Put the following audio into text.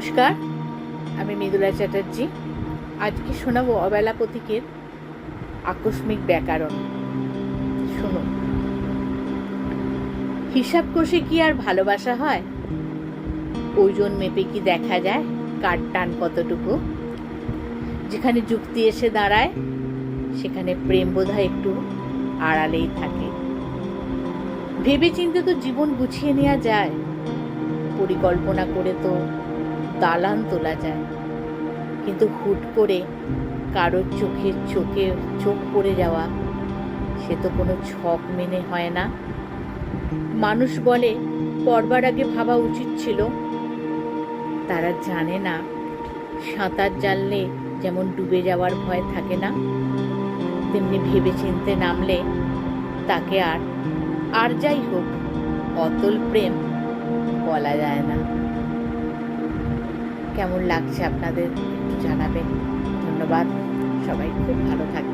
নমস্কার, আমি মৃদুলা চ্যাটার্জি। আজকে শোনাবো অবেলা পথিকের আকস্মিক ব্যাকরণ। শুনুন। হিসাব কষে কি আর ভালোবাসা হয়? ওজন মেপে কি দেখা যায় কার টান কতটুকু? যেখানে যুক্তি এসে দাঁড়ায় সেখানে প্রেম বোধহয় একটু আড়ালেই থাকে। ভেবে চিন্তে তো জীবন গুছিয়ে নেওয়া যায়, পরিকল্পনা করে তো দালান তোলা যায়, কিন্তু হুট করে কারোর চোখে চোখ পড়ে যাওয়া সে তো কোনো ছক মেনে হয় না। মানুষ বলে পড়বার আগে ভাবা উচিত ছিল। তারা জানে না সাঁতার জানলে যেমন ডুবে যাওয়ার ভয় থাকে না, তেমনি ভেবে চিনতে নামলে তাকে আর যাই হোক অতল প্রেম বলা যায় না। কেমন লাগছে আপনাদের একটু জানাবেন। ধন্যবাদ, সবাই খুব ভালো থাকবেন।